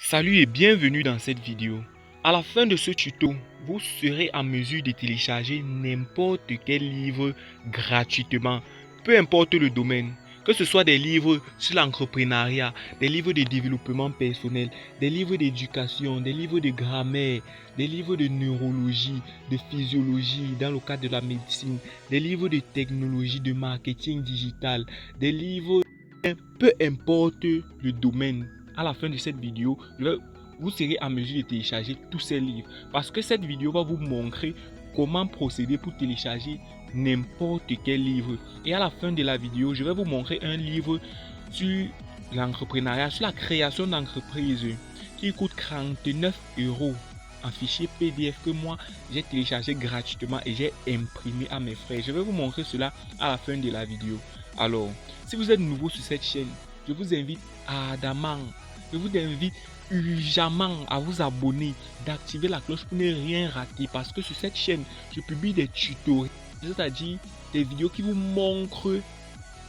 Salut et bienvenue dans cette vidéo. À la fin de ce tuto, vous serez en mesure de télécharger n'importe quel livre gratuitement, peu importe le domaine. Que ce soit des livres sur l'entrepreneuriat, des livres de développement personnel, des livres d'éducation, des livres de grammaire, des livres de neurologie, de physiologie dans le cadre de la médecine, des livres de technologie, de marketing digital, des livres, peu importe le domaine. À la fin de cette vidéo, vous serez en mesure de télécharger tous ces livres. Parce que cette vidéo va vous montrer comment procéder pour télécharger n'importe quel livre. Et à la fin de la vidéo, je vais vous montrer un livre sur l'entrepreneuriat, sur la création d'entreprise qui coûte 39 € en fichier PDF que moi j'ai téléchargé gratuitement et j'ai imprimé à mes frais. Je vais vous montrer cela à la fin de la vidéo. Alors, si vous êtes nouveau sur cette chaîne, je vous invite ardemment, je vous invite urgemment à vous abonner, d'activer la cloche pour ne rien rater parce que sur cette chaîne, je publie des tutos, c'est-à-dire des vidéos qui vous montrent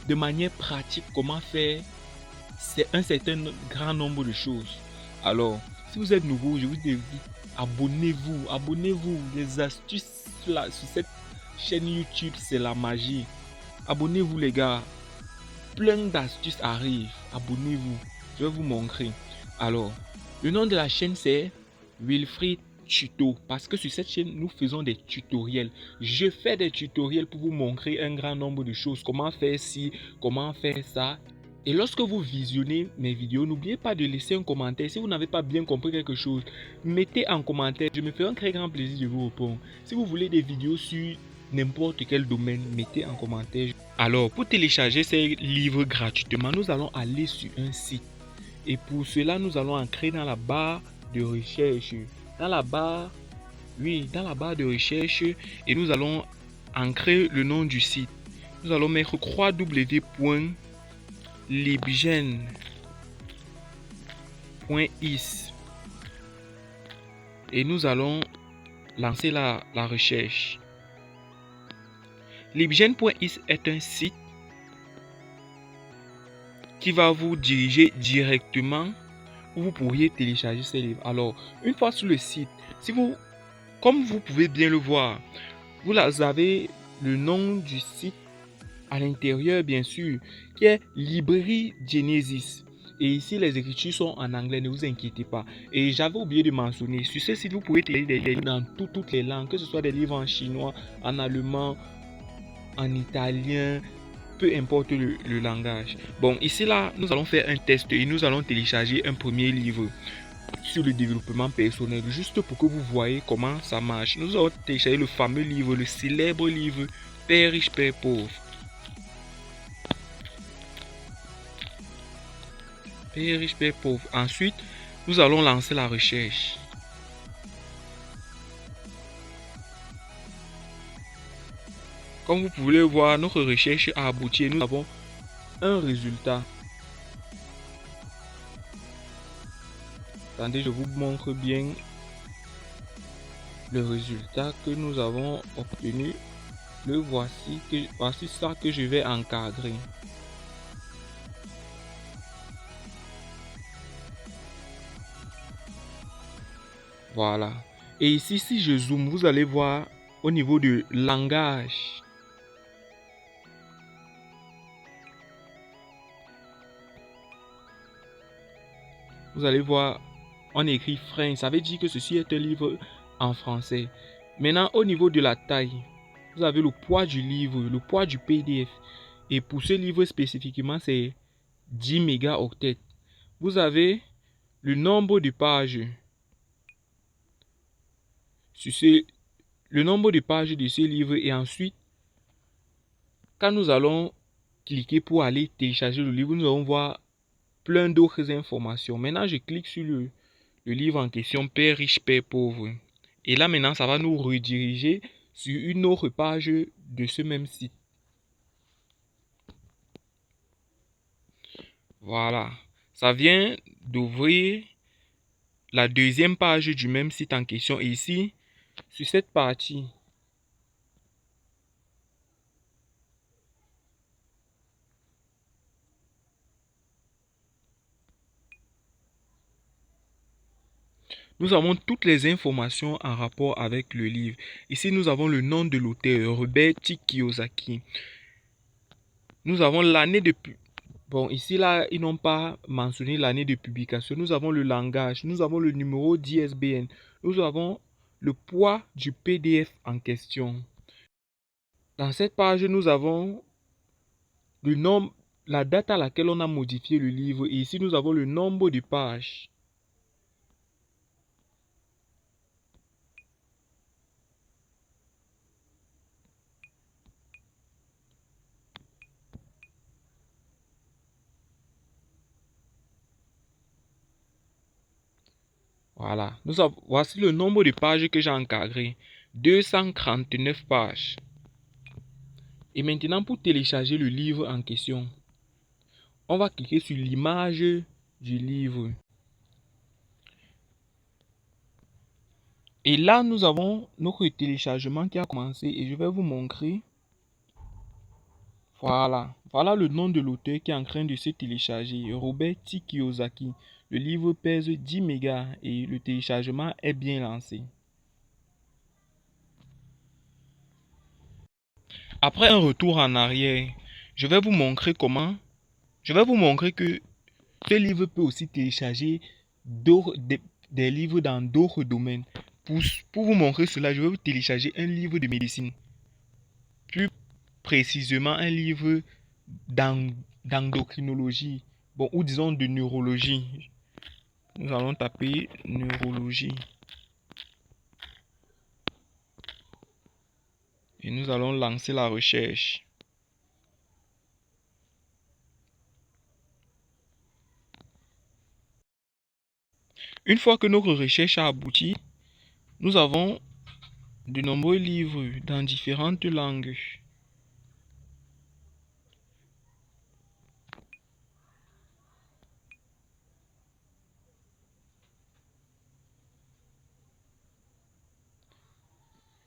de manière pratique comment faire un certain grand nombre de choses. Alors, si vous êtes nouveau, je vous invite, abonnez-vous. Les astuces là, sur cette chaîne YouTube, c'est la magie. Abonnez-vous les gars. Plein d'astuces arrivent. Abonnez-vous. Je vais vous montrer. Alors, le nom de la chaîne c'est Wilfried Tuto. Parce que sur cette chaîne, nous faisons des tutoriels. Je fais des tutoriels pour vous montrer un grand nombre de choses. Comment faire ci, comment faire ça. Et lorsque vous visionnez mes vidéos, n'oubliez pas de laisser un commentaire. Si vous n'avez pas bien compris quelque chose, mettez en commentaire. Je me ferai un très grand plaisir de vous répondre. Si vous voulez des vidéos sur n'importe quel domaine, mettez en commentaire. Alors, pour télécharger ces livres gratuitement, nous allons aller sur un site. Et pour cela, nous allons entrer dans la barre de recherche. Dans la barre de recherche. Et nous allons ancrer le nom du site. Nous allons mettre www.libgen.is. Et nous allons lancer la recherche. Libgen.is est un site qui va vous diriger directement où vous pourriez télécharger ces livres. Alors, une fois sur le site, comme vous pouvez bien le voir, vous avez le nom du site à l'intérieur, bien sûr, qui est Librairie Genesis. Et ici, les écritures sont en anglais, ne vous inquiétez pas. Et j'avais oublié de mentionner, sur ce site, vous pouvez télécharger des livres dans toutes les langues, que ce soit des livres en chinois, en allemand, en italien, peu importe le langage. Bon, ici là, nous allons faire un test et nous allons télécharger un premier livre sur le développement personnel, juste pour que vous voyez comment ça marche. Nous allons télécharger le fameux livre, le célèbre livre Père riche, Père pauvre. Père riche, Père pauvre. Ensuite, nous allons lancer la recherche. Comme vous pouvez le voir, notre recherche a abouti et nous avons un résultat. Attendez, je vous montre bien le résultat que nous avons obtenu. Le voici ça que je vais encadrer. Voilà. Et ici, si je zoome, vous allez voir au niveau du langage. Vous allez voir, on écrit French. Ça veut dire que ceci est un livre en français. Maintenant, au niveau de la taille, vous avez le poids du livre, le poids du PDF. Et pour ce livre spécifiquement, c'est 10 mégaoctets. Vous avez le nombre de pages. Le nombre de pages de ce livre. Et ensuite, quand nous allons cliquer pour aller télécharger le livre, nous allons voir plein d'autres informations. Maintenant, je clique sur le livre en question, Père riche, Père pauvre. Et là, maintenant, ça va nous rediriger sur une autre page de ce même site. Voilà. Ça vient d'ouvrir la deuxième page du même site en question. Et ici, sur cette partie, nous avons toutes les informations en rapport avec le livre. Ici, nous avons le nom de l'auteur, Robert T. Kiyosaki. Nous avons l'année de... Bon, ici, là, ils n'ont pas mentionné l'année de publication. Nous avons le langage, nous avons le numéro d'ISBN, nous avons le poids du PDF en question. Dans cette page, nous avons le nombre, la date à laquelle on a modifié le livre. Et ici, nous avons le nombre de pages. Voilà. Voici le nombre de pages que j'ai encadré. 239 pages. Et maintenant, pour télécharger le livre en question, on va cliquer sur l'image du livre. Et là, nous avons notre téléchargement qui a commencé et je vais vous montrer. Voilà. Voilà le nom de l'auteur qui est en train de se télécharger. Robert T. Kiyosaki. Le livre pèse 10 mégas et le téléchargement est bien lancé. Après un retour en arrière, je vais vous montrer comment. Je vais vous montrer que ce livre peut aussi télécharger des livres dans d'autres domaines. Pour vous montrer cela, je vais vous télécharger un livre de médecine. Plus précisément, un livre d'endocrinologie. Bon, ou disons de neurologie. Nous allons taper neurologie. Et nous allons lancer la recherche. Une fois que notre recherche a abouti, nous avons de nombreux livres dans différentes langues.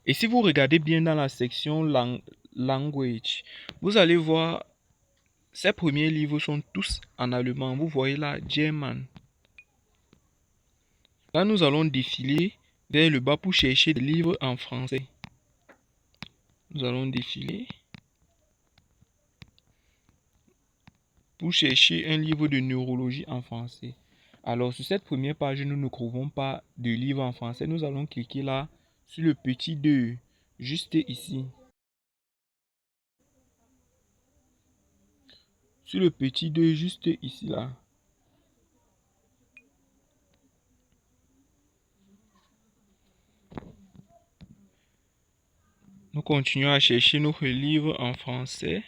Et si vous regardez bien dans la section Language, vous allez voir, ces premiers livres sont tous en allemand. Vous voyez là, German. Là, nous allons défiler vers le bas pour chercher des livres en français. Nous allons défiler pour chercher un livre de neurologie en français. Alors, sur cette première page, nous ne trouvons pas de livre en français. Nous allons cliquer là sur le petit 2, juste ici. Sur le petit 2, juste ici là. Nous continuons à chercher notre livre en français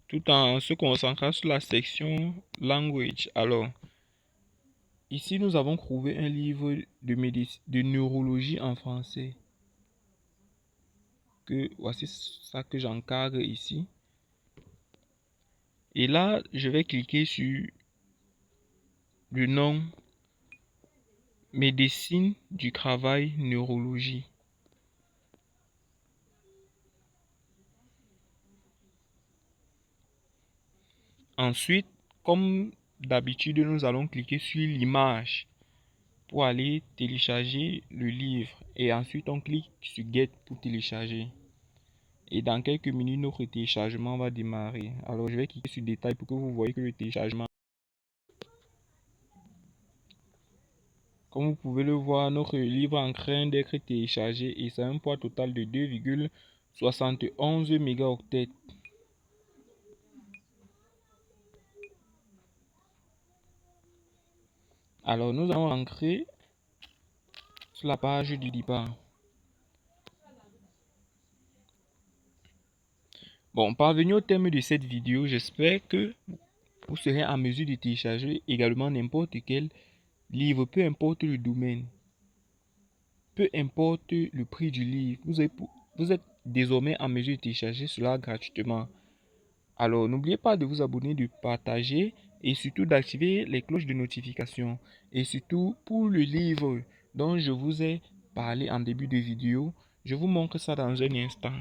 tout en se concentrant sur la section Language. Alors, ici nous avons trouvé un livre de neurologie en français. Voici ça que j'encadre ici. Et là, je vais cliquer sur le nom Médecine du travail, neurologie. Ensuite, comme d'habitude, nous allons cliquer sur l'image pour aller télécharger le livre. Et ensuite, on clique sur Get pour télécharger. Et dans quelques minutes, notre téléchargement va démarrer. Alors, je vais cliquer sur Détail pour que vous voyez que le téléchargement... Comme vous pouvez le voir, notre livre est en train d'être téléchargé et c'est un poids total de 2,71 mégaoctets. Alors, nous allons rentrer sur la page du départ. Bon, parvenu au terme de cette vidéo, j'espère que vous serez en mesure de télécharger également n'importe quel livre, peu importe le domaine, peu importe le prix du livre. Vous êtes désormais en mesure de télécharger cela gratuitement. Alors, n'oubliez pas de vous abonner, de partager et surtout d'activer les cloches de notification. Et surtout, pour le livre dont je vous ai parlé en début de vidéo, je vous montre ça dans un instant.